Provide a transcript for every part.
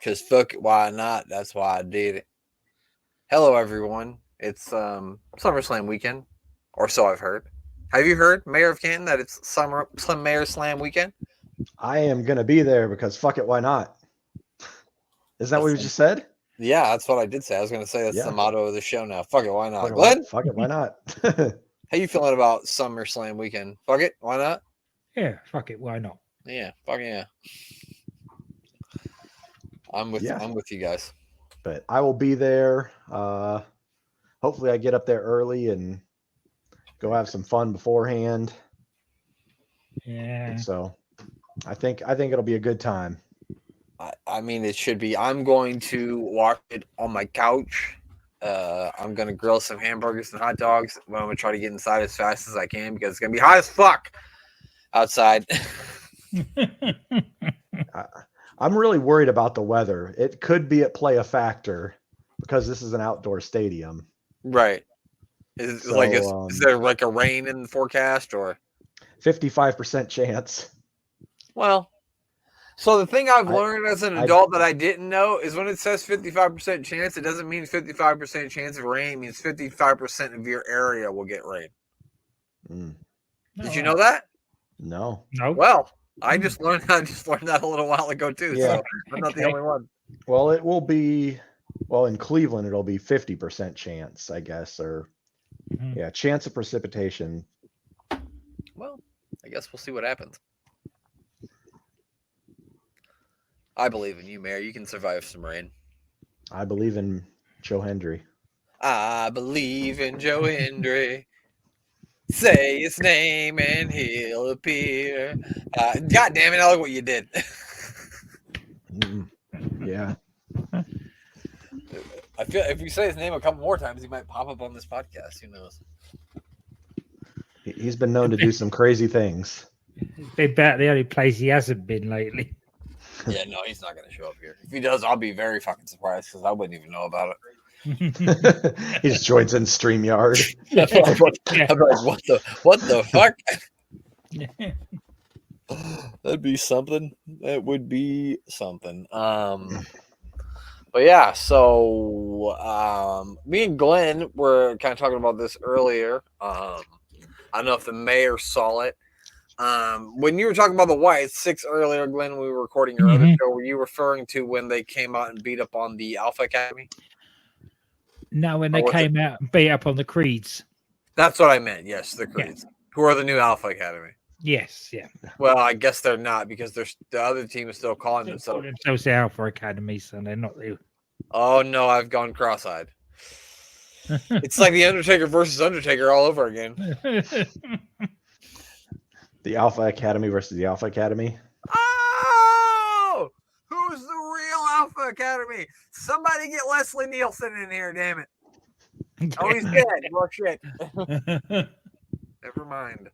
Because fuck it, why not? That's why I did it. Hello, everyone. It's SummerSlam weekend, or so I've heard. Have you heard, Mayor of Canton, that it's Mayor Slam weekend? I am going to be there because fuck it, why not? Isn't that what you just said? Yeah, that's what I did say. I was going to say that's the motto of the show now. Fuck it, why not? Glenn? Fuck it, why not? How you feeling about SummerSlam weekend? Fuck it, why not? Yeah, fuck it, why not? Yeah, fucking yeah. I'm with you guys. But I will be there. Hopefully I get up there early and go have some fun beforehand. Yeah. And so I think it'll be a good time. I mean, it should be. I'm going to watch it on my couch. I'm going to grill some hamburgers and hot dogs. I'm going to try to get inside as fast as I can because it's going to be hot as fuck outside. I'm really worried about the weather. It could be at play a factor because this is an outdoor stadium. Right. Is there like a rain in the forecast or 55% chance? Well, so the thing I've learned as an adult that I didn't know is when it says 55% chance, it doesn't mean 55% chance of rain. It means 55% of your area will get rain. Did you know that? No. Well, I just learned that a little while ago too. Yeah. So I'm not the only one. Well, it will be. Well, in Cleveland, it'll be 50% chance, I guess, or chance of precipitation. Well, I guess we'll see what happens. I believe in you, Mayor. You can survive some rain. I believe in Joe Hendry. I believe in Joe Hendry. Say his name and he'll appear. God damn it! I like what you did. Yeah. I feel if you say his name a couple more times, he might pop up on this podcast. Who knows? He's been known to do some crazy things. It's about the only place he hasn't been lately. Yeah, no, he's not going to show up here. If he does, I'll be very fucking surprised because I wouldn't even know about it. He just joins in StreamYard. I'm like, what the fuck? That'd be something. That would be something. But yeah, so me and Glenn were kind of talking about this earlier. I don't know if the mayor saw it. When you were talking about the White 6 earlier, Glenn, when we were recording your other show, were you referring to when they came out and beat up on the Alpha Academy? No, when they came out and beat up on the Creeds. That's what I meant. Yes, the Creeds, who are the new Alpha Academy. Yes, yeah. Well, I guess they're not because the other team is still calling themselves the Alpha Academy, so they're not the. Oh no, I've gone cross-eyed. It's like the Undertaker versus Undertaker all over again. The Alpha Academy versus the Alpha Academy. Oh! Who's the real Alpha Academy? Somebody get Leslie Nielsen in here, damn it. Oh, he's dead. Well, shit. Never mind.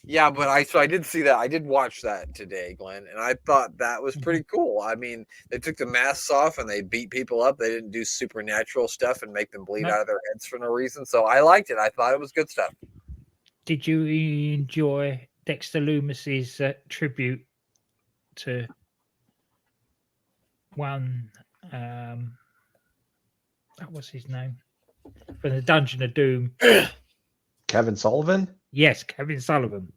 Yeah, but I did see that. I did watch that today, Glenn, and I thought that was pretty cool. I mean, they took the masks off and they beat people up. They didn't do supernatural stuff and make them bleed out of their heads for no reason. So I liked it. I thought it was good stuff. Did you enjoy Dexter Loomis's tribute to one? What was his name? From the Dungeon of Doom. Kevin Sullivan? Yes, Kevin Sullivan.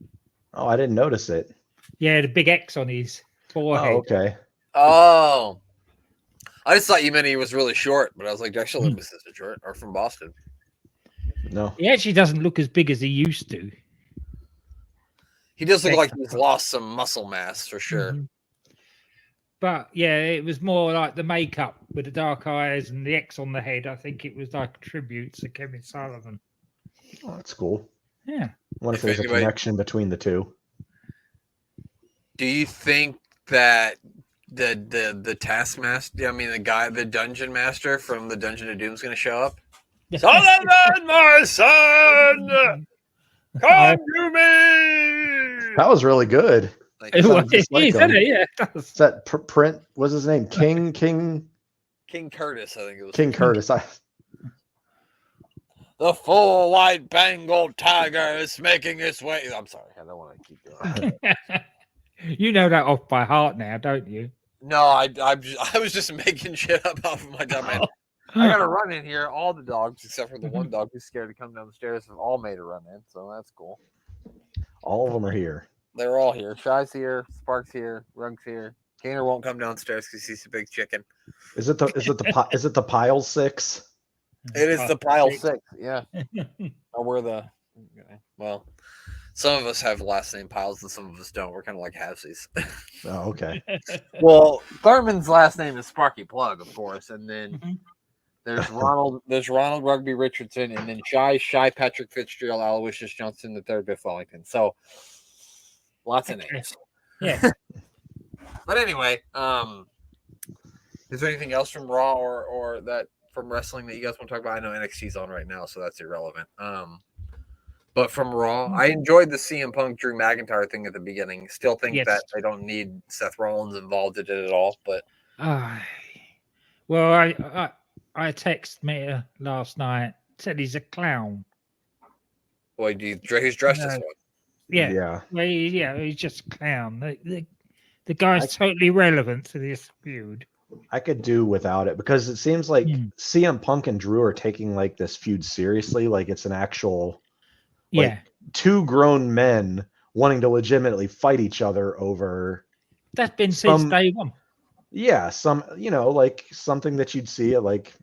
Oh, I didn't notice it. Yeah, the big X on his forehead. Oh, okay. Oh. I just thought you meant he was really short, but I was like, Dexter Loomis isn't short or from Boston. No. He actually doesn't look as big as he used to. He does look like he's lost some muscle mass for sure. Mm-hmm. But yeah, it was more like the makeup with the dark eyes and the X on the head. I think it was like a tribute to Kevin Sullivan. Oh, that's cool. Yeah. I wonder if there's a connection between the two. Do you think that the taskmaster, the dungeon master from the Dungeon of Doom is going to show up? Sullivan, my son! Come to me! That was really good. It was, isn't it? Yeah, it does. Is that Brent? What's his name? King Curtis, I think it was. King Curtis. The full white Bengal tiger is making its way. I'm sorry, I don't want to keep going. You know that off by heart now, don't you? No, I was just making shit up off of my dumb head. I got a run in here. All the dogs, except for the one dog who's scared to come down the stairs, have all made a run in. So that's cool. All of them are here. They're all here. Shy's here. Spark's here. Rug's here. Gainer won't come downstairs because he's a big chicken. Is it the pile 6? It is the pile 6. Yeah. Or we're the. Well, some of us have last name piles and some of us don't. We're kind of like halvesies. Oh, okay. Well, Thurman's last name is Sparky Plug, of course, and then there's Ronald. There's Ronald Rugby Richardson, and then Shy Patrick Fitzgerald, Aloysius Johnson, the third Biff Wellington. So lots of names. Yeah. But anyway, is there anything else from Raw or that from wrestling that you guys want to talk about? I know NXT's on right now, so that's irrelevant. But from Raw, I enjoyed the CM Punk Drew McIntyre thing at the beginning. Still think that they don't need Seth Rollins involved in it at all. But well, I texted Mia last night. Said he's a clown. Boy, he's dressed as one. Yeah. Well, he's just a clown. The guy's totally relevant to this feud. I could do without it because it seems like CM Punk and Drew are taking like this feud seriously, like it's an actual. Like, two grown men wanting to legitimately fight each other over. That's been since day one. Yeah, like something that you'd see at like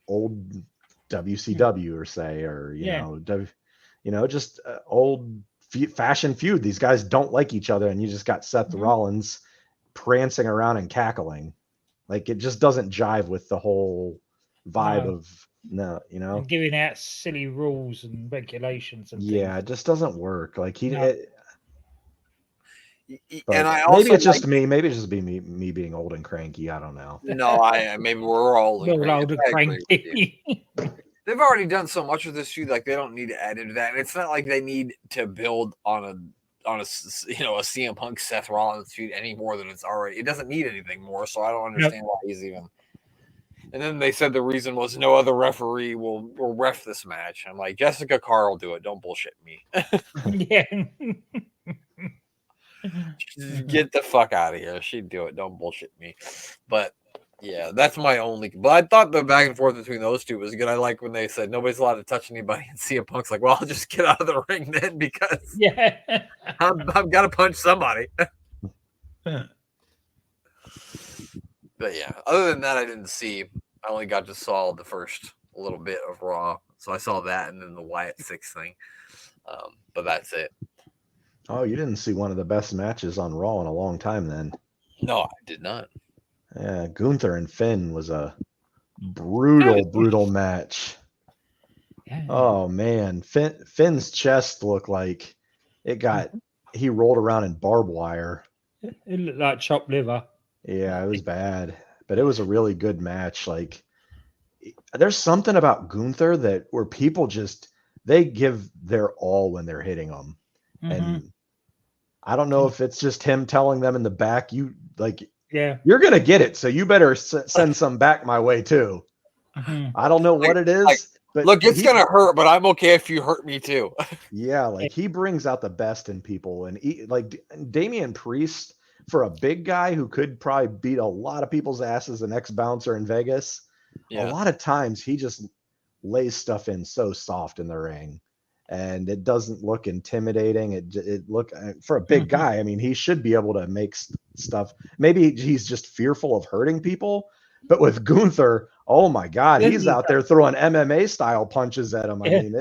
old WCW or say, or just old fashion feud. These guys don't like each other, and you just got Seth Rollins prancing around and cackling. Like it just doesn't jive with the whole vibe of. No, and giving out silly rules and regulations and things. It just doesn't work. Like and I also maybe it's just me. Maybe it's just me being old and cranky. I don't know. No, maybe we're all old and cranky. They've already done so much of this feud, like they don't need to add into that. And it's not like they need to build on a CM Punk Seth Rollins feud any more than it's already. It doesn't need anything more. So I don't understand why he's even. And then they said the reason was no other referee will ref this match. I'm like, Jessica Carr will do it. Don't bullshit me. Get the fuck out of here. She'd do it. Don't bullshit me. But yeah, that's my only. But I thought the back and forth between those two was good. I like when they said nobody's allowed to touch anybody, and CM Punk's like, well, I'll just get out of the ring then because I've got to punch somebody. But yeah, other than that, I didn't see. I only got to saw the first little bit of Raw, so I saw that and then the Wyatt 6 thing. But that's it. Oh, you didn't see one of the best matches on Raw in a long time, then? No, I did not. Yeah, Gunther and Finn was a brutal match. Yeah. Oh man, Finn's chest looked like he rolled around in barbed wire. It looked like chopped liver. Yeah, it was bad, but it was a really good match. Like, there's something about Gunther where people they give their all when they're hitting them, and I don't know if it's just him telling them in the back, you're gonna get it, so you better send some back my way too. I don't know what it is. But look, it's gonna hurt, but I'm okay if you hurt me too. Yeah, like he brings out the best in people, and like Damian Priest. For a big guy who could probably beat a lot of people's asses, the next bouncer in Vegas, a lot of times he just lays stuff in so soft in the ring, and it doesn't look intimidating. It look for a big guy. I mean, he should be able to make stuff. Maybe he's just fearful of hurting people, but with Gunther, oh my God, he's out there throwing MMA style punches at him. I mean,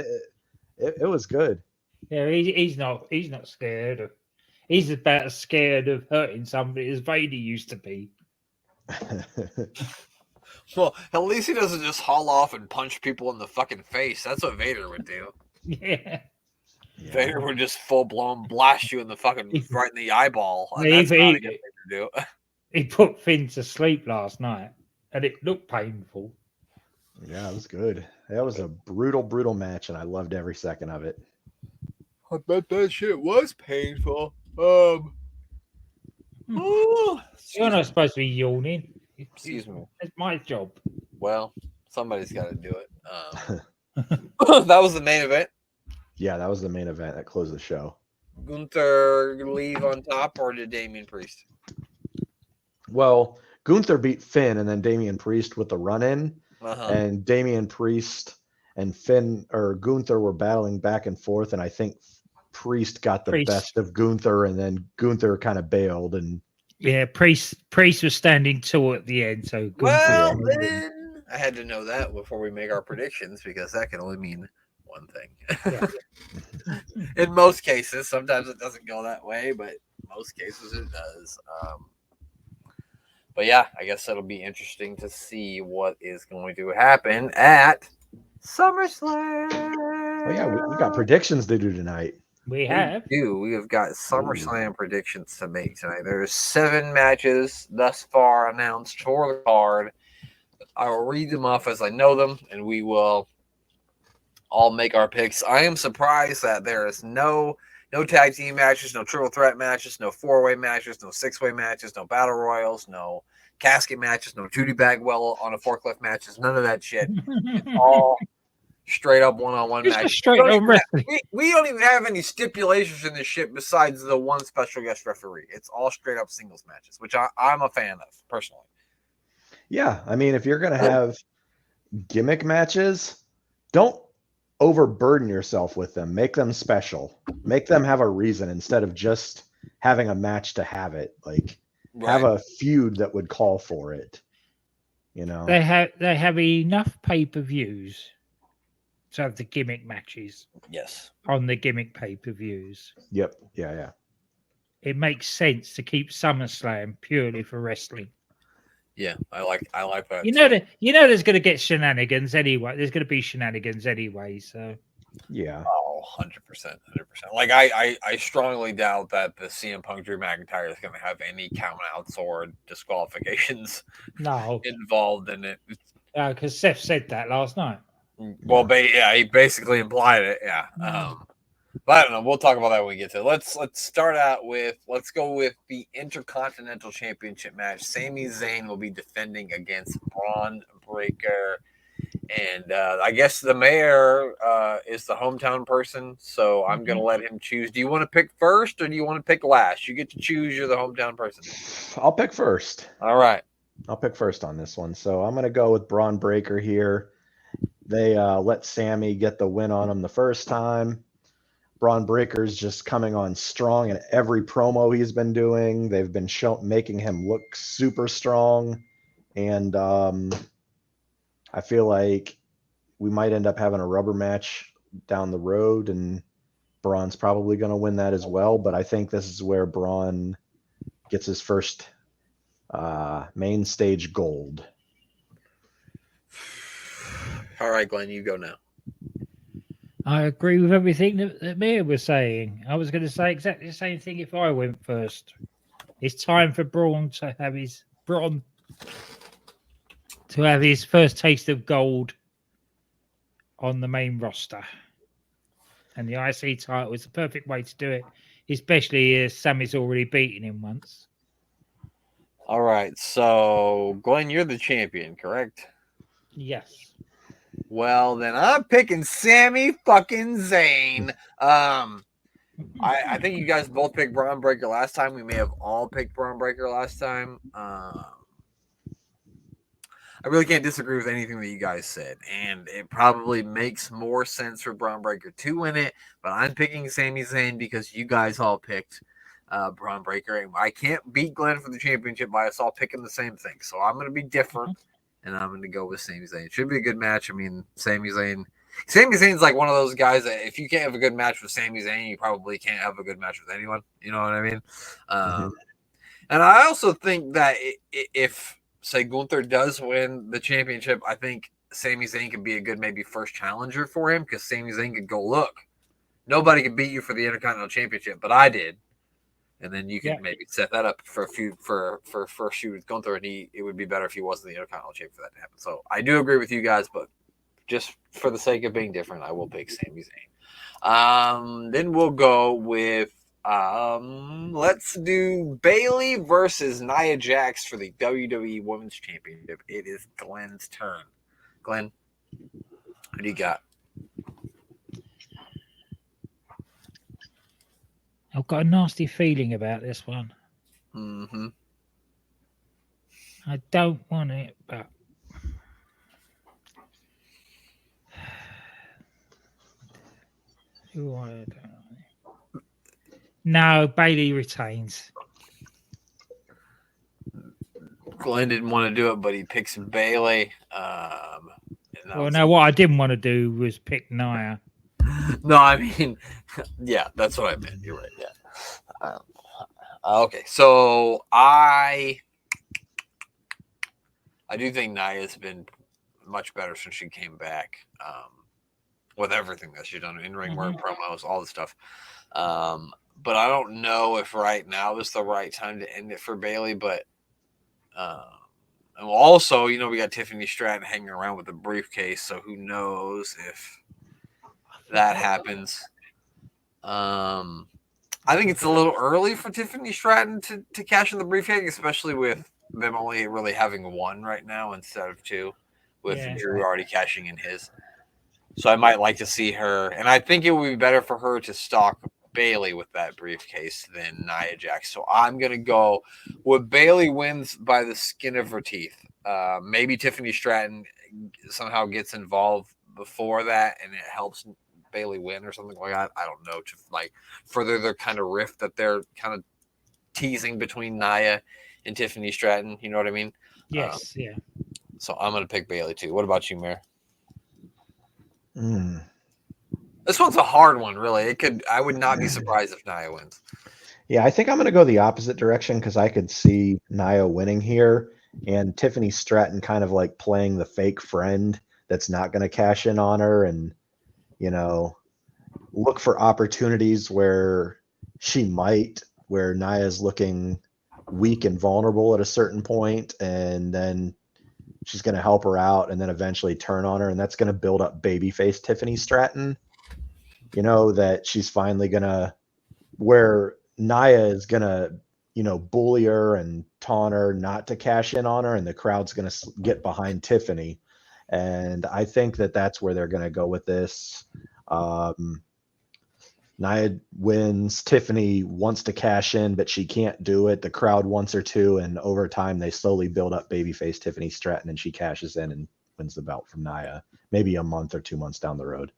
it was good. Yeah, he's not scared. He's about as scared of hurting somebody as Vader used to be. Well, at least he doesn't just haul off and punch people in the fucking face. That's what Vader would do. Yeah. Vader would just full blown blast you in the fucking right in the eyeball. That's not a good thing to do. He put Finn to sleep last night, and it looked painful. Yeah, it was good. That was a brutal match, and I loved every second of it. I bet that shit was painful. You're not supposed to be yawning. Excuse me. It's my job. Well, somebody's got to do it. That was the main event. Yeah, that was the main event that closed the show. Gunther leave on top, or did Damian Priest? Well, Gunther beat Finn and then Damian Priest with the run-in, and Damian Priest and Finn or Gunther were battling back and forth, and I think Priest got the best of Gunther, and then Gunther kind of bailed. And yeah, Priest was standing tall at the end. So well, then I had to know that before we make our predictions, because that can only mean one thing. Yeah. In most cases, sometimes it doesn't go that way, but most cases it does. But yeah, I guess it'll be interesting to see what is going to happen at SummerSlam. Oh yeah, we got predictions to do tonight. We have got SummerSlam predictions to make tonight. There's 7 matches thus far announced for the card. I will read them off as I know them, and we will all make our picks. I am surprised that there is no tag team matches, no triple threat matches, no 4-way matches, no 6-way matches, no battle royals, no casket matches, no Judy Bagwell on a forklift matches, none of that shit. It's all straight up one-on-one matches. We don't even have any stipulations in this shit besides the one special guest referee. It's all straight up singles matches, which I'm a fan of personally. Yeah, I mean, if you're gonna have gimmick matches, don't overburden yourself with them. Make them special. Make them have a reason instead of just having a match to have it. Like have a feud that would call for it. You know, they have enough pay-per-views to have the gimmick matches. Yes, on the gimmick pay-per-views. Yep. Yeah. It makes sense to keep SummerSlam purely for wrestling. Yeah, I like that. You know there's going to get shenanigans anyway. There's going to be shenanigans anyway. So yeah. Oh, 100%. Like I strongly doubt that the CM Punk Drew McIntyre is going to have any countouts or disqualifications involved in it. Because Seth said that last night. Well, he basically implied it. Yeah. But I don't know. We'll talk about that when we get to it. Let's start out with go with the Intercontinental Championship match. Sami Zayn will be defending against Braun Breaker. And I guess the mayor is the hometown person, so I'm going to let him choose. Do you want to pick first or do you want to pick last? You get to choose. You're the hometown person. I'll pick first. All right. I'll pick first on this one. So I'm going to go with Braun Breaker here. They let Sammy get the win on him the first time. Braun Breaker's just coming on strong in every promo he's been doing. They've been making him look super strong. And I feel like we might end up having a rubber match down the road, and Braun's probably going to win that as well. But I think this is where Braun gets his first main stage gold. All right, Glenn, you go now. I agree with everything that Mia was saying. I was going to say exactly the same thing if I went first. It's time for Braun to have his first taste of gold on the main roster. And the IC title is the perfect way to do it, especially as Sammy's already beaten him once. All right. So, Glenn, you're the champion, correct? Yes. Well, then I'm picking Sami fucking Zayn. I think you guys both picked Braun Breaker last time. We may have all picked Braun Breaker last time. I really can't disagree with anything that you guys said, and it probably makes more sense for Braun Breaker to win it, but I'm picking Sami Zayn because you guys all picked Braun Breaker, and I can't beat Glenn for the championship by us all picking the same thing, so I'm going to be different, and I'm going to go with Sami Zayn. It should be a good match. I mean, Sami Zayn's like one of those guys that if you can't have a good match with Sami Zayn, you probably can't have a good match with anyone. You know what I mean? And I also think that if say Gunther does win the championship, I think Sami Zayn could be a good maybe first challenger for him because Sami Zayn could go, look, nobody could beat you for the Intercontinental Championship, but I did. And then you can maybe set that up for a feud for first shoot with Gunther, and it would be better if he wasn't the Intercontinental Champion for that to happen. So I do agree with you guys, but just for the sake of being different, I will pick Sami Zayn. Then we'll go with let's do Bayley versus Nia Jax for the WWE Women's Championship. It is Glenn's turn. Glenn, what do you got? I've got a nasty feeling about this one. Mm-hmm. I don't want it, but who I don't know. No, Bailey retains. Glenn didn't want to do it, but he picks Bailey. Well, no, what I didn't want to do was pick Nia. No, I mean, yeah, that's what I meant. You're right. Yeah. Okay, so I do think Nia's been much better since she came back. With everything that she's done, in-ring work, promos, all the stuff. But I don't know if right now is the right time to end it for Bailey. But and also, we got Tiffany Stratton hanging around with the briefcase, so who knows if that happens. I think it's a little early for Tiffany Stratton to cash in the briefcase, especially with them only really having one right now instead of two, with Drew already cashing in his. So I might like to see her, and I think it would be better for her to stalk Bailey with that briefcase than Nia Jax. So I'm going to go with Bailey wins by the skin of her teeth. Maybe Tiffany Stratton somehow gets involved before that, and it helps Bailey win or something like that. I don't know, to like further the kind of rift that they're kind of teasing between Nia and Tiffany Stratton. You know what I mean? Yes, yeah. So I'm going to pick Bailey too. What about you, Mayor? This one's a hard one, really. I would not be surprised if Nia wins. Yeah, I think I'm going to go the opposite direction because I could see Nia winning here and Tiffany Stratton kind of like playing the fake friend that's not going to cash in on her and, look for opportunities where she might, where Nia's looking weak and vulnerable at a certain point, and then she's going to help her out and then eventually turn on her, and that's going to build up babyface Tiffany Stratton. That she's finally going to, where Nia is going to, bully her and taunt her not to cash in on her, and the crowd's going to get behind Tiffany. And I think that that's where they're going to go with this. Nia wins. Tiffany wants to cash in, but she can't do it. The crowd wants her to, and over time they slowly build up babyface Tiffany Stratton, and she cashes in and wins the belt from Nia, maybe a month or 2 months down the road.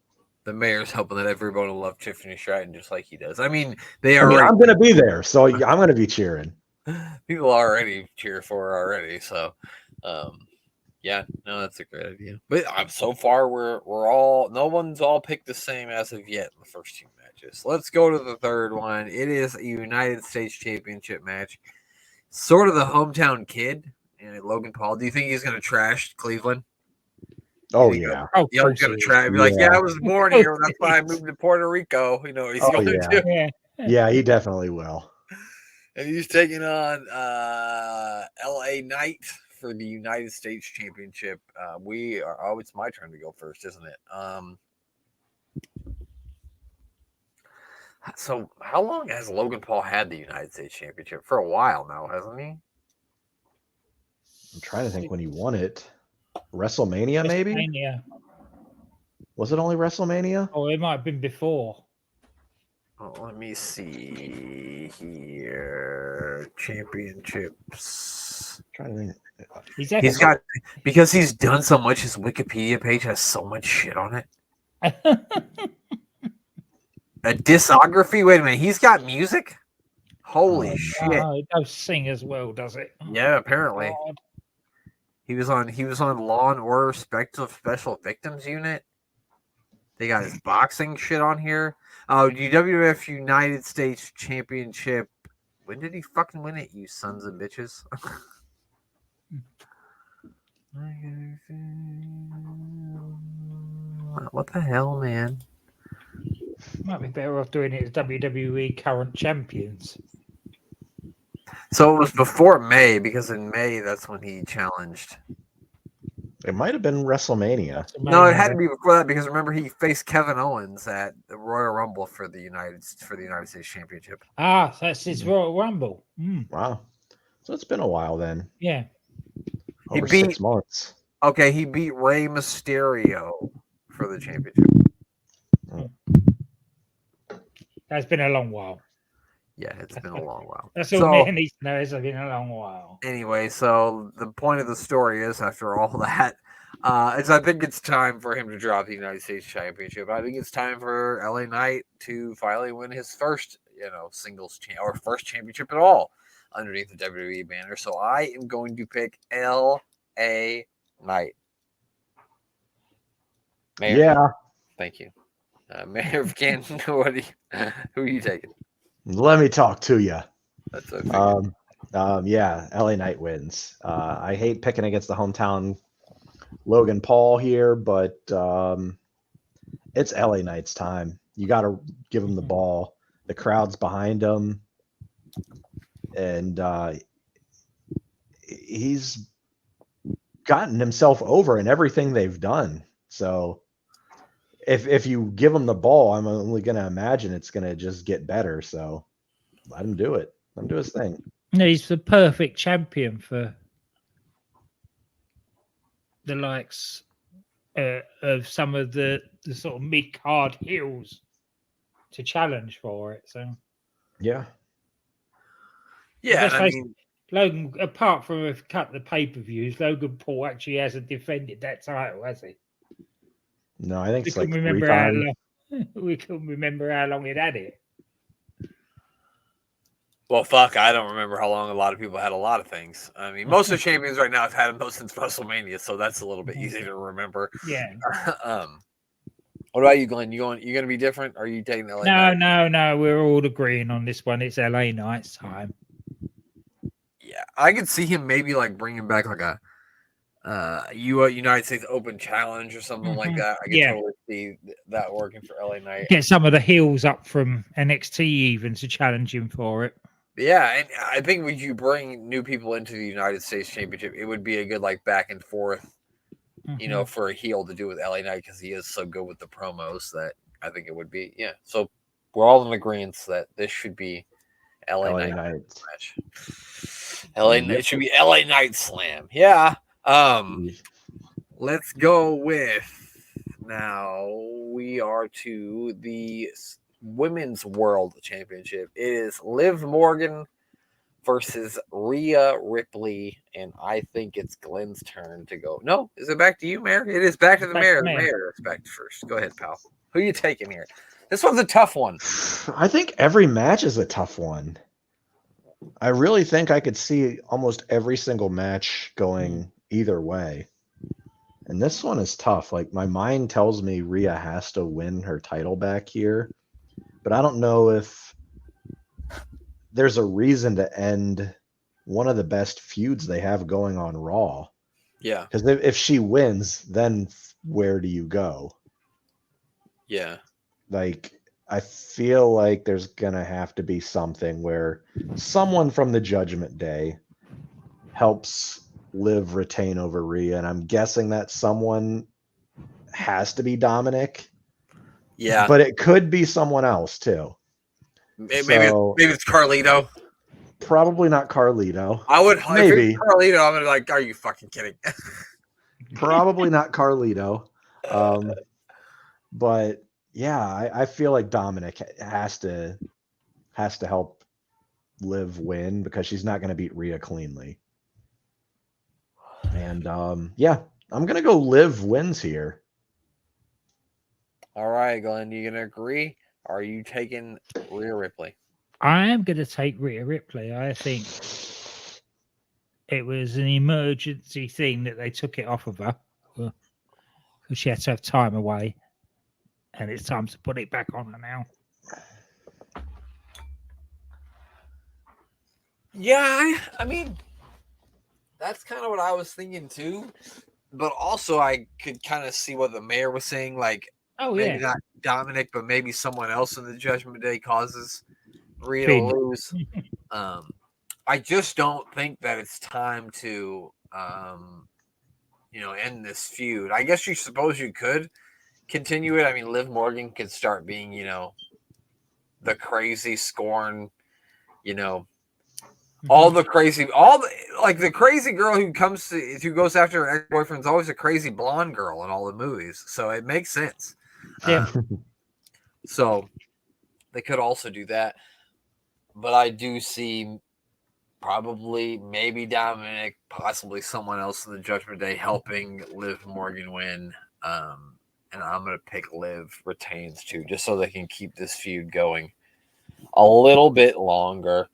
The mayor's hoping that everyone will love Tiffany Stratton just like he does. I mean, I'm going to be there, so I'm going to be cheering. People already cheer for her already, so yeah, no, that's a great idea. But so far, no one's all picked the same as of yet in the first two matches. Let's go to the third one. It is a United States Championship match. Sort of the hometown kid, and Logan Paul. Do you think he's going to trash Cleveland? Oh yeah. He's going to try. Be like, I was born here. That's why I moved to Puerto Rico. He's going to do. Yeah, he definitely will. And he's taking on LA Knight for the United States Championship. It's my turn to go first, isn't it? So how long has Logan Paul had the United States Championship? For a while now, hasn't he? I'm trying to think when he won it. WrestleMania, maybe? WrestleMania. Was it only WrestleMania? Oh, it might have been before. Oh, let me see here. Championships. I'm trying to think. He's got, because he's done so much, his Wikipedia page has so much shit on it. A discography? Wait a minute, he's got music? Holy shit. It does sing as well, does it? Yeah, apparently. God. He was on Law and Order Special Victims Unit. They got his boxing shit on here. Oh, WWF United States Championship. When did he fucking win it, you sons of bitches? What the hell, man? Might be better off doing it as WWE current champions. So it was before May, because in May, that's when he challenged. It might have been WrestleMania. No, it had to be before that, because remember he faced Kevin Owens at the Royal Rumble for the United States Championship. So that's his Royal Rumble. Wow. So it's been a while then. Yeah. Over 6 months. Okay, he beat Rey Mysterio for the championship. That's been a long while. Yeah, it's been a long while. That's all man needs to know. It's been a long while. Anyway, so the point of the story is, after all that, is I think it's time for him to drop the United States Championship. I think it's time for LA Knight to finally win his first, singles or first championship at all underneath the WWE banner. So I am going to pick LA Knight. Mayor, yeah. Thank you. Mayor of Canton, who are you taking? Let me talk to you. That's okay. Yeah, LA Knight wins. I hate picking against the hometown Logan Paul here, but it's LA Knight's time. You got to give him the ball. The crowd's behind him, and he's gotten himself over in everything they've done. So if you give him the ball, I'm only going to imagine it's going to just get better. So let him do it. Let him do his thing. He's the perfect champion for the likes of some of the sort of mid-card heels to challenge for it. So yeah. I mean, Logan, apart from a couple of pay-per-views, Logan Paul actually hasn't defended that title, has he? No, I think we it's like couldn't 3 times. We couldn't remember how long it had it. Well, fuck, I don't remember how long a lot of people had a lot of things. I mean, most of the champions right now have had them since WrestleMania, so that's a little bit easy to remember. Yeah. What about you, Glenn? You going to be different? Or are you taking LA Knight? No. We're all agreeing on this one. It's LA Knight's time. Yeah, I could see him maybe like bringing back like a United States Open Challenge or something like that. I could totally see that working for LA Knight. Get some of the heels up from NXT even to challenge him for it. Yeah, and I think when you bring new people into the United States Championship, it would be a good like back and forth, for a heel to do with LA Knight because he is so good with the promos that I think it would be. Yeah, so we're all in agreement that this should be LA Knight match. LA Knight, it should be LA Knight Slam. Yeah. Let's go with now. We are to the Women's World Championship. It is Liv Morgan versus Rhea Ripley, and I think it's Glenn's turn to go. No, is it back to you, Mayor? It is back to the Mayor. The Mayor is back first. Go ahead, pal. Who are you taking here? This one's a tough one. I think every match is a tough one. I really think I could see almost every single match going either way. And this one is tough. Like, my mind tells me Rhea has to win her title back here, but I don't know if there's a reason to end one of the best feuds they have going on Raw. Yeah. Because if she wins, then where do you go? Yeah. Like, I feel like there's going to have to be something where someone from the Judgment Day helps Liv retain over Rhea, and I'm guessing that someone has to be Dominic. Yeah. But it could be someone else, too. Maybe it's Carlito. Probably not Carlito. I would maybe if it's Carlito. I'm gonna be like, are you fucking kidding? Probably not Carlito. But yeah, I feel like Dominic has to help Liv win because she's not going to beat Rhea cleanly. And yeah, I'm gonna go Liv wins here. All right, Glenn, you gonna agree? Are you taking Rhea Ripley? I am going to take Rhea Ripley. I think it was an emergency thing that they took it off of her because she had to have time away, and it's time to put it back on her now. Yeah, I mean, that's kind of what I was thinking too. But also, I could kind of see what the mayor was saying. Like, maybe not Dominic, but maybe someone else in the Judgment Day causes Rhea to lose. I just don't think that it's time to, end this feud. I guess you suppose you could continue it. I mean, Liv Morgan could start being, the crazy scorn, the crazy girl who goes after her ex-boyfriend's always a crazy blonde girl in all the movies. So it makes sense. Yeah. So they could also do that. but I do see probably maybe Dominic, possibly someone else in the Judgment Day helping Liv Morgan win. And I'm going to pick Liv retains too, just so they can keep this feud going a little bit longer.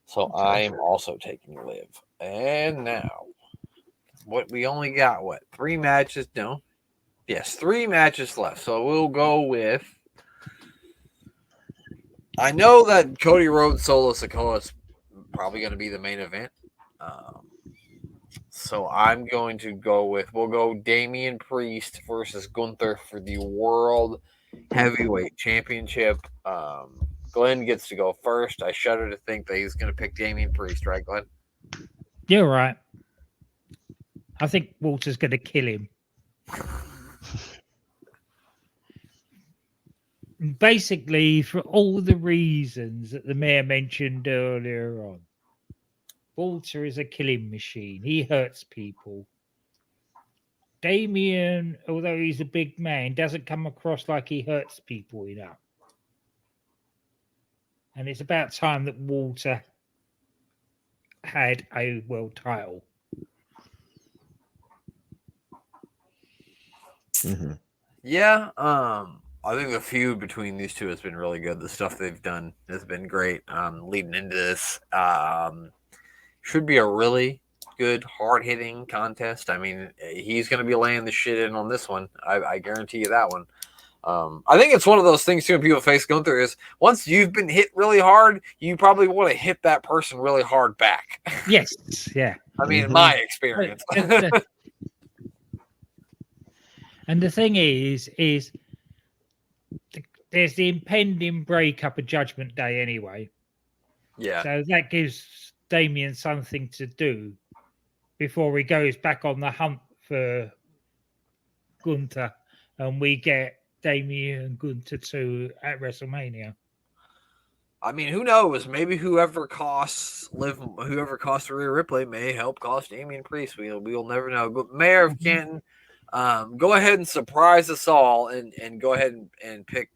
So I am also taking Liv. And now, we only got 3 matches? No. Yes, 3 matches left. So we'll go with. I know that Cody Rhodes Solo Sikoa is probably going to be the main event. So I'm going to we'll go Damian Priest versus Gunther for the World Heavyweight Championship. Glenn gets to go first. I shudder to think that he's going to pick Damian Priest, right, Glenn? You're right. I think Walter's going to kill him. Basically, for all the reasons that the mayor mentioned earlier on. Walter is a killing machine. He hurts people. Damien, although he's a big man, doesn't come across like he hurts people enough. And it's about time that Walter had a world title. Mm-hmm. Yeah, I think the feud between these two has been really good. The stuff they've done has been great. Leading into this, should be a really good, hard-hitting contest. I mean, he's going to be laying the shit in on this one. I guarantee you that one. I think it's one of those things too when people face Gunther is once you've been hit really hard, you probably want to hit that person really hard back. Yes, yeah. I mean, in my experience. And the thing is there's the impending breakup of Judgment Day anyway. Yeah. So that gives Damien something to do before he goes back on the hunt for Gunther, and we get Damien and Gunther 2 at WrestleMania. I mean, who knows? Maybe whoever costs Rhea Ripley may help cost Damian Priest. We'll never know. But Mayor of Canton, go ahead and surprise us all and go ahead and pick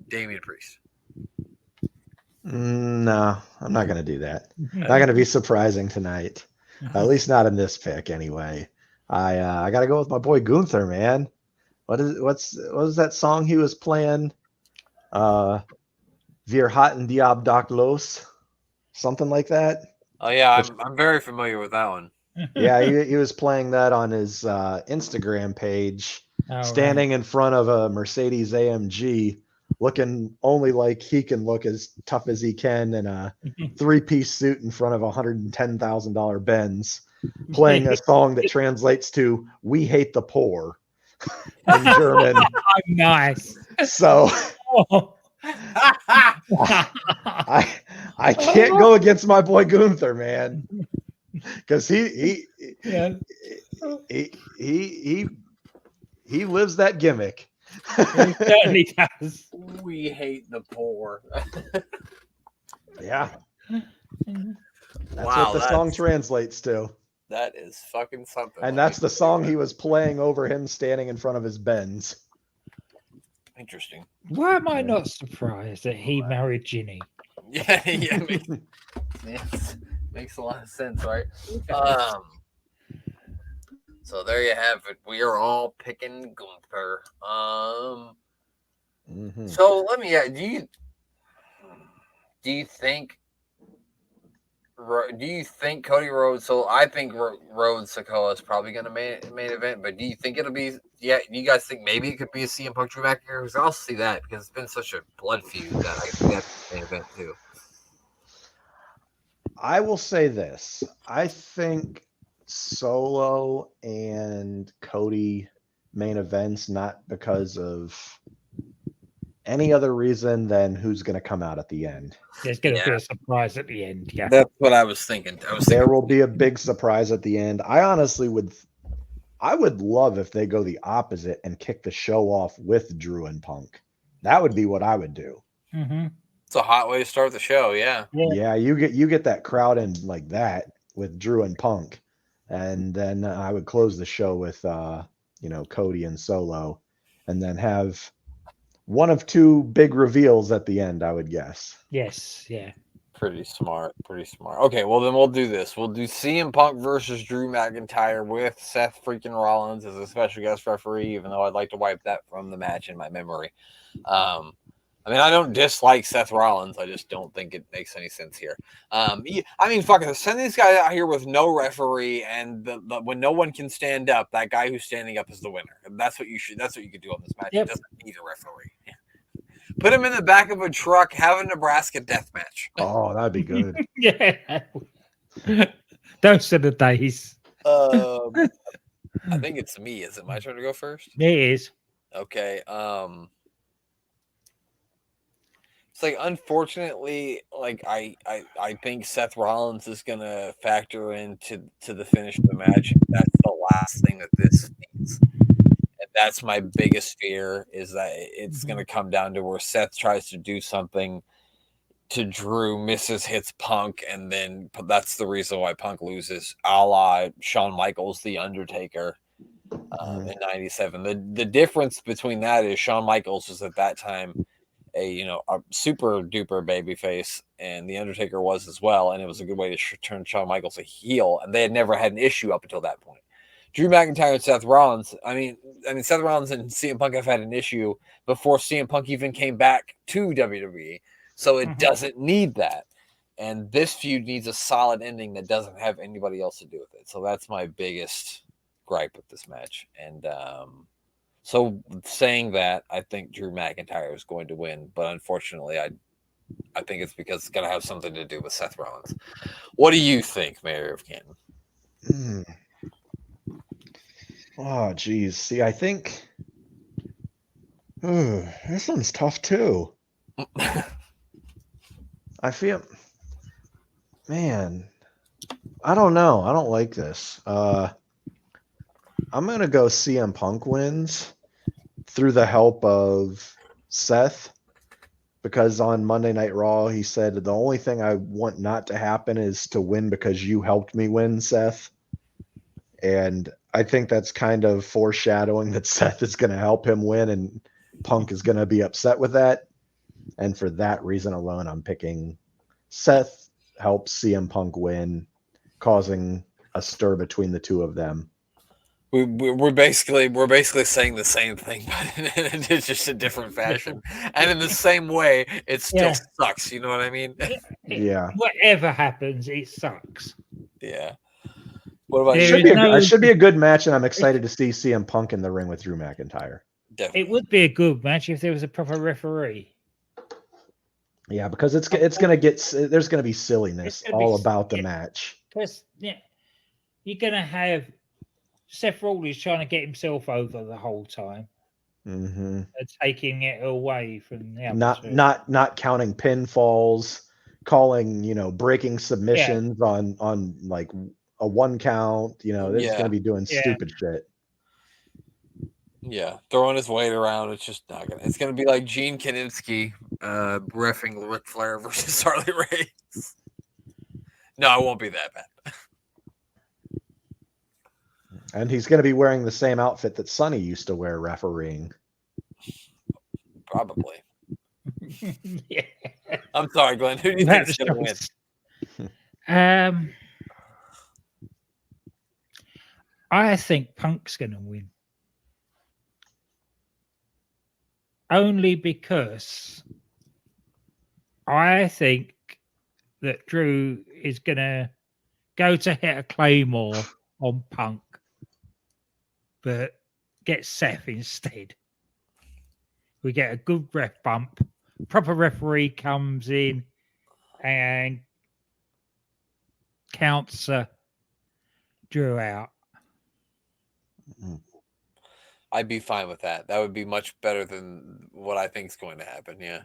Damian Priest. No, I'm not going to do that. Not going to be surprising tonight. At least not in this pick, anyway. I got to go with my boy Gunther, man. What was that song he was playing? Wir hatten Diab Los, something like that. Oh yeah, I'm very familiar with that one. Yeah, he was playing that on his Instagram page, standing in front of a Mercedes AMG, looking only like he can look as tough as he can in a 3-piece suit in front of a $110,000 Benz, playing a song that translates to "We hate the poor" in German. Nice. So I can't go against my boy Gunther, man, because he lives that gimmick. He certainly does. We hate the poor. Yeah. That's what the song translates to. That is fucking something. And that's the song he was playing over him standing in front of his Benz. Interesting. Why am I not surprised that he married Ginny? Yeah, makes a lot of sense, right? So there you have it. We are all picking Gunther. So let me ask, do you think Cody Rhodes? So I think Rhodes Sikoa is probably going to main event, but do you think it'll be? Yeah, do you guys think maybe it could be a CM Punk Drew McIntyre? Because I'll see that because it's been such a blood feud that I think that's the main event too. I will say this: I think Solo and Cody main events, not because of any other reason than who's going to come out at the end. There's going to be a surprise at the end. Yeah, that's what I was thinking. There will be a big surprise at the end. I honestly would love if they go the opposite and kick the show off with Drew and Punk. That would be what I would do. Mm-hmm. It's a hot way to start the show. Yeah. You get that crowd in like that with Drew and Punk, and then I would close the show with Cody and Solo, and then have one of two big reveals at the end, I would guess. Yes, yeah. Pretty smart. Okay, well then we'll do this. We'll do CM Punk versus Drew McIntyre with Seth freaking Rollins as a special guest referee, even though I'd like to wipe that from the match in my memory. I mean, I don't dislike Seth Rollins. I just don't think it makes any sense here. I mean, fuck it. Send these guys out here with no referee, and when no one can stand up, that guy who's standing up is the winner. And that's what you should. That's what you could do on this match. Yep. It doesn't need a referee. Put him in the back of a truck, have a Nebraska death match. Oh, that'd be good. Yeah. Those are the days. I think it's me. Is it my turn to go first? It is. Okay. It's like, unfortunately, like I think Seth Rollins is gonna factor into the finish of the match. That's the last thing that this needs. And that's my biggest fear, is that it's going to come down to where Seth tries to do something to Drew, misses, hits Punk, and then that's the reason why Punk loses, a la Shawn Michaels, The Undertaker, in '97. The difference between that is Shawn Michaels was at that time a super duper babyface, and The Undertaker was as well, and it was a good way to turn Shawn Michaels a heel, and they had never had an issue up until that point. Drew McIntyre and Seth Rollins. I mean, Seth Rollins and CM Punk have had an issue before CM Punk even came back to WWE, so it doesn't need that. And this feud needs a solid ending that doesn't have anybody else to do with it. So that's my biggest gripe with this match. And so saying that, I think Drew McIntyre is going to win, but unfortunately, I think it's because it's going to have something to do with Seth Rollins. What do you think, Mayor of Canton? Oh, geez. See, I think this one's tough too. I feel, man, I don't know. I don't like this. I'm gonna go CM Punk wins through the help of Seth, because on Monday Night Raw he said the only thing I want not to happen is to win because you helped me win, Seth. And I think that's kind of foreshadowing that Seth is going to help him win, and Punk is going to be upset with that. And for that reason alone, I'm picking Seth helps CM Punk win, causing a stir between the two of them. We're basically saying the same thing, but it's just a different fashion, and in the same way, it still sucks. You know what I mean? Yeah. Whatever happens, it sucks. Yeah. What about it should be a good match, and I'm excited to see CM Punk in the ring with Drew McIntyre. Definitely. It would be a good match if there was a proper referee. Yeah, because it's gonna get, there's gonna be silliness all about the match. Because you're gonna have Seth Rollins trying to get himself over the whole time, and taking it away from the other not counting pinfalls, calling breaking submissions on like a 1 count. They're just gonna be doing stupid shit. Yeah, throwing his weight around. It's just not gonna. It's gonna be like Gene Kaninsky reffing Ric Flair versus Harley Race. No, it won't be that bad. And he's gonna be wearing the same outfit that Sonny used to wear refereeing. Probably. Yeah. I'm sorry, Glenn. Who do you think is gonna win? I think Punk's gonna win. Only because I think that Drew is going to go to hit a Claymore on Punk, but get Seth instead. We get a good ref bump. Proper referee comes in and counts Drew out. I'd be fine with that. That would be much better than what I think is going to happen. Yeah.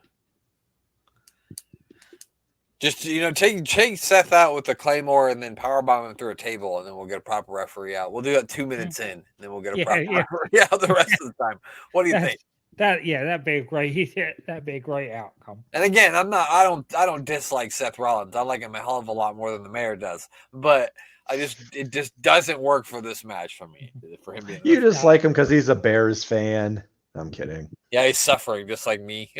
Just, take Seth out with the Claymore and then powerbomb him through a table, and then we'll get a proper referee out. We'll do that 2 minutes in, and then we'll get a proper referee out the rest of the time. What do you think? That'd be a great outcome. And again, I don't dislike Seth Rollins. I like him a hell of a lot more than the mayor does. But it just doesn't work for this match for me. For him being you just like him because he's a Bears fan. I'm kidding. Yeah, he's suffering just like me.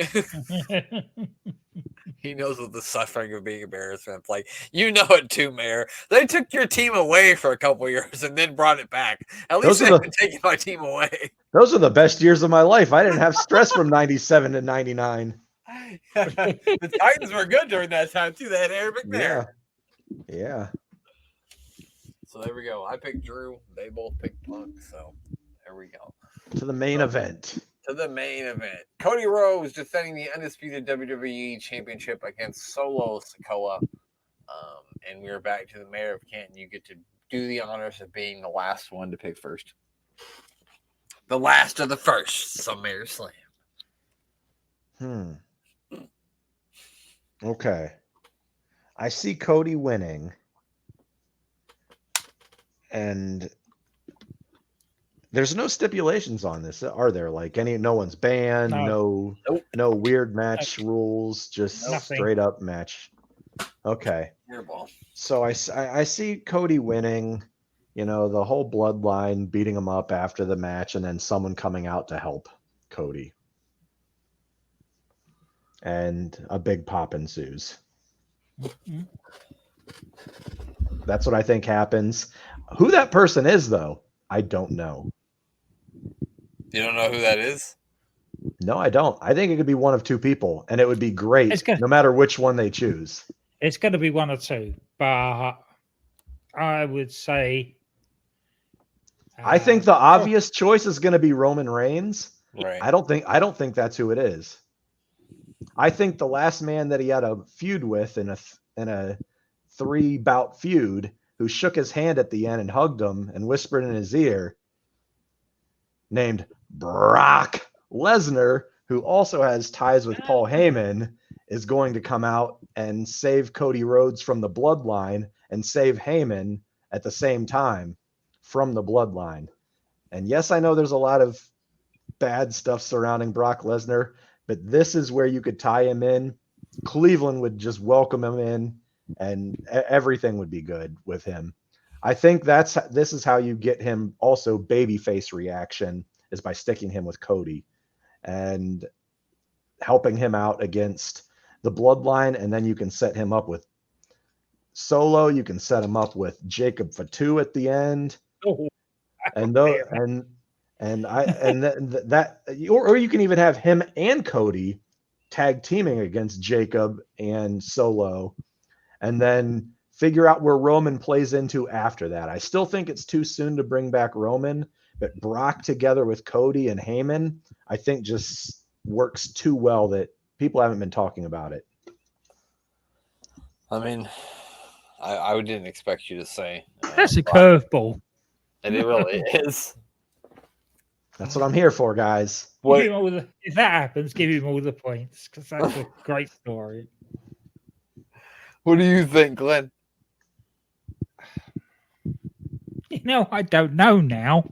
He knows what the suffering of being embarrassed. Like, you know it too, Mayor. They took your team away for a couple years and then brought it back. At least they haven't taken my team away. Those are the best years of my life. I didn't have stress from 97 to 99. The Titans were good during that time, too. They had Aaron McNair. Yeah. So there we go. I picked Drew. They both picked Punk. So there we go. To the main event. Cody Rhodes defending the undisputed WWE Championship against Solo Sikoa. And we're back to the Mayor of Canton. You get to do the honors of being the last one to pick first. The last of the first SummerSlam. Okay. I see Cody winning. And there's no stipulations on this, are there? Like no one's banned, no weird match rules, just straight up match. Okay. So I see Cody winning, the whole bloodline beating him up after the match and then someone coming out to help Cody. And a big pop ensues. That's what I think happens. Who that person is, though, I don't know. You don't know who that is? No, I don't. I think it could be one of two people, and it would be great no matter which one they choose. It's going to be one or two, but I would say... I think the obvious choice is going to be Roman Reigns. Right. I don't think that's who it is. I think the last man that he had a feud with in a 3-bout feud, who shook his hand at the end and hugged him and whispered in his ear, named Brock Lesnar, who also has ties with Paul Heyman, is going to come out and save Cody Rhodes from the bloodline and save Heyman at the same time from the bloodline. And yes, I know there's a lot of bad stuff surrounding Brock Lesnar, but this is where you could tie him in. Cleveland would just welcome him in, and everything would be good with him. I think this is how you get him also babyface reaction, is by sticking him with Cody and helping him out against the bloodline, and then you can set him up with Solo. You can set him up with Jacob Fatu at the end, or you can even have him and Cody tag teaming against Jacob and Solo, and then figure out where Roman plays into after that. I still think it's too soon to bring back Roman, but Brock together with Cody and Heyman, I think just works too well that people haven't been talking about it. I mean, I didn't expect you to say. That's a curveball. And it really is. That's what I'm here for, guys. If that happens, give him all the points, because that's a great story. What do you think, Glenn? I don't know now.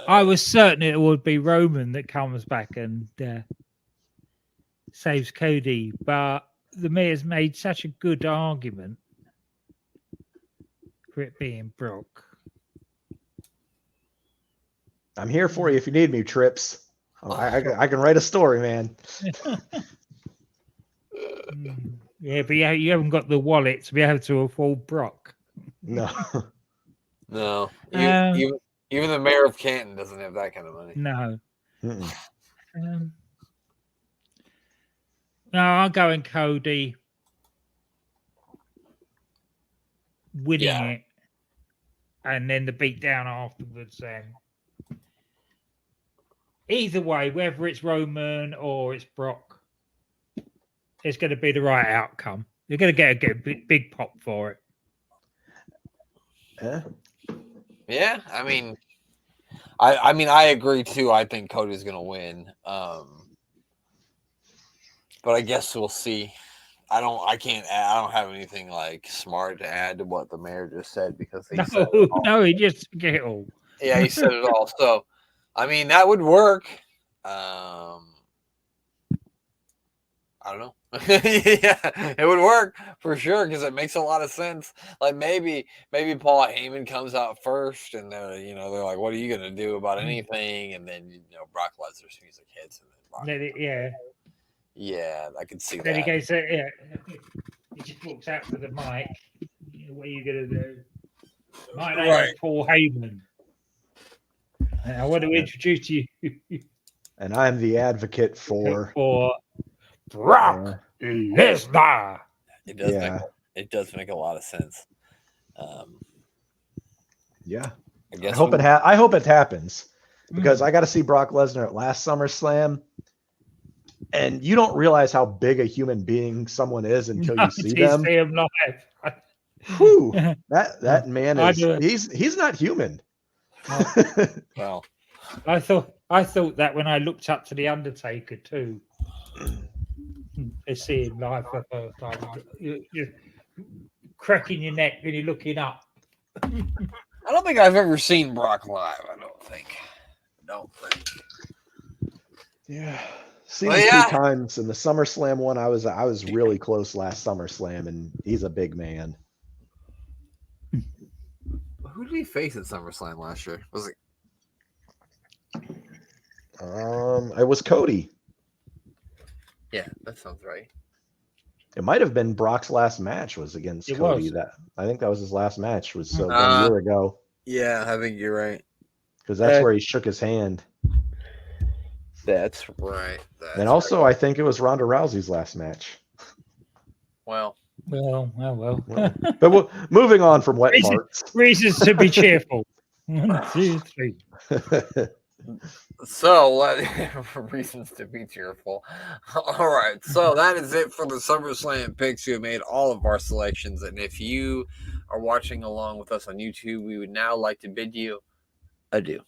I was certain it would be Roman that comes back and saves Cody, but the mayor's made such a good argument for it being Brock. I'm here for you if you need me, Trips. I can write a story, man. Yeah, but you haven't got the wallet to be able to afford Brock. No. No. Even the mayor of Canton doesn't have that kind of money. No. No, I'm going Cody winning it, and then the beatdown afterwards. Either way, whether it's Roman or it's Brock, it's going to be the right outcome. You're going to get a big pop for it. Yeah, I mean, I agree too. I think Cody's going to win. But I guess we'll see. I don't have anything like smart to add to what the mayor just said, because he said it all. No, he just get it all. Yeah, he said it all. So, I mean, that would work. I don't know. Yeah, it would work for sure because it makes a lot of sense. Like maybe Paul Heyman comes out first, and they're like, "What are you gonna do about anything?" And then Brock Lesnar's music hits, and then Brock. Yeah, I can see then that. he goes, he just walks out to the mic. What are you gonna do? My name is Paul Heyman. And I want to introduce you. And I'm the advocate for Brock Lesnar. It does make a lot of sense. Yeah, I guess I hope it happens because I got to see Brock Lesnar at last SummerSlam, and you don't realize how big a human being someone is until you see them. See him live. Whew, that man is he's not human. Well, I thought that when I looked up to the Undertaker too. To see him live for the first time, you're cracking your neck when you're looking up. I don't think I've ever seen Brock live. I don't think. Yeah, seen him 2 times. In the SummerSlam one, I was really close last SummerSlam, and he's a big man. Who did he face at SummerSlam last year? Was it? It was Cody. Yeah, that sounds right. It might have been Brock's last match was against Cody. I think that was his last match. Was 1 year ago. Yeah, I think you're right. Because that's where he shook his hand. That's right. And also, I think it was Ronda Rousey's last match. Well. But moving on from wet parts. Reasons to be cheerful. 1, 2, 3. So, reasons to be cheerful. All right. So, that is it for the SummerSlam picks. We have made all of our selections. And if you are watching along with us on YouTube, we would now like to bid you adieu.